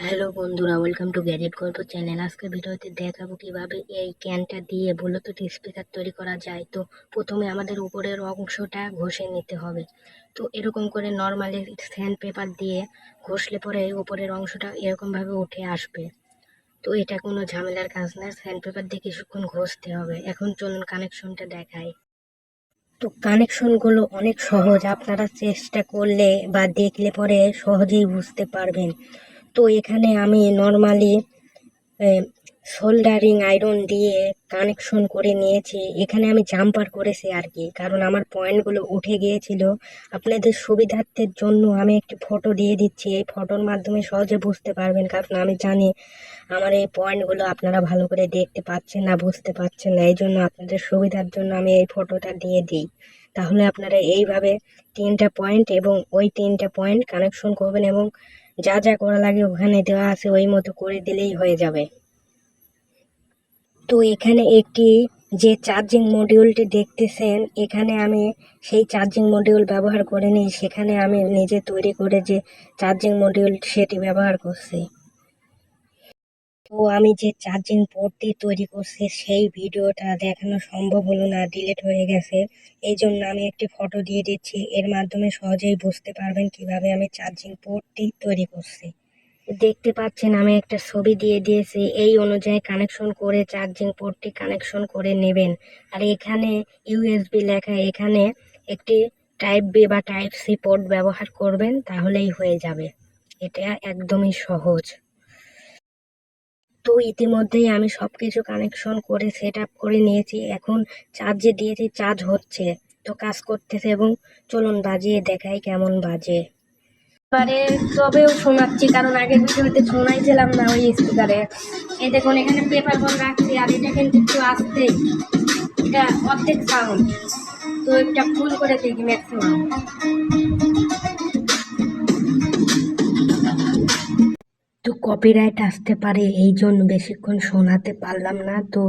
Hello বন্ধুরা, welcome to gadget গল্প channel. আজকে ভিডিওতে দেখাবো কিভাবে এই ক্যানটা দিয়ে ব্লুটুথ স্পিকার তৈরি করা যায়। তো প্রথমে আমাদের উপরের অংশটা ঘষে নিতে হবে। তো এরকম করে নর্মালি স্যান্ড পেপার দিয়ে ঘষলে পরে উপরের অংশটা এরকমভাবে উঠে আসবে। তো এটা কোনো ঝামেলার কাজ না, স্যান্ড পেপার দিয়ে কিছুক্ষণ ঘষতে হবে। এখন চলুন কানেকশনটা দেখাই। তো কানেকশনগুলো অনেক সহজ, আপনারা চেষ্টা করলে বা দেখলে পরে সহজেই বুঝতে পারবেন। তো এখানে আমি নর্মালি সোল্ডারিং আয়রন দিয়ে কানেকশন করে নিয়েছি। এখানে আমি জাম্পার করেছি আর কি, কারণ আমার পয়েন্টগুলো উঠে গিয়েছিল। আপনাদের সুবিধার্থের জন্য আমি একটি ফটো দিয়ে দিচ্ছি, এই ফটোর মাধ্যমে সহজে বুঝতে পারবেন, কারণ আমি জানি আমার এই পয়েন্টগুলো আপনারা ভালো করে দেখতে পাচ্ছেন না, বুঝতে পারছেন না। এই জন্য আপনাদের সুবিধার জন্য আমি এই ফটোটা দিয়ে দিই। তাহলে আপনারা এইভাবে তিনটা পয়েন্ট এবং ওই তিনটা পয়েন্ট কানেকশন করবেন, এবং যা যা করা লাগে ওখানে দেওয়া আছে ওই মতো করে দিলেই হয়ে যাবে। তো এখানে একটি যে চার্জিং মডিউলটি দেখতেছেন, এখানে আমি সেই চার্জিং মডিউল ব্যবহার করে নিই। সেখানে আমি নিজে তৈরি করে যে চার্জিং মডিউল সেটি ব্যবহার করছি। তো আমি যে চার্জিং পোর্টটি তৈরি করছি সেই ভিডিওটা দেখানো সম্ভব হলো না, ডিলিট হয়ে গেছে। এই জন্য আমি একটি ফটো দিয়ে দিচ্ছি, এর মাধ্যমে সহজেই বুঝতে পারবেন কিভাবে আমি চার্জিং পোর্টটি তৈরি করছি। দেখতে পাচ্ছেন আমি একটা ছবি দিয়ে দিয়েছি, এই অনুযায়ী কানেকশন করে চার্জিং পোর্টটি কানেকশন করে নেবেন। আর এখানে ইউএসবি লেখা, এখানে একটি টাইপ বি বা টাইপ সি পোর্ট ব্যবহার করবেন, তাহলেই হয়ে যাবে। এটা একদমই সহজ। তো ইতিমধ্যেই আমি সবকিছু কানেকশন করে সেট আপ করে নিয়েছি। এখন চার্জে দিয়েছি, চার্জ হচ্ছে, তো কাজ করতেছে। এবং চলুন বাজিয়ে দেখাই কেমন বাজে। এবারে তবেও শোনাচ্ছি, কারণ আগের ভিডিওতে শোনাইছিলাম না ওই স্পিকারে। এই দেখুন এখানে পেপার বল রাখছি, আর এটা কিন্তু একটু আসতেই, এটা অর্ধেক সাউন্ড। তো এটা ফুল করে দেখি ম্যাক্সিমাম। তো কপিরাইট আসতে পারে, এই জন্য বেশিক্ষণ শোনাতে পারলাম না। তো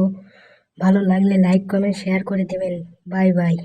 ভালো লাগলে লাইক কমেন্ট শেয়ার করে দেবেন। Bye bye.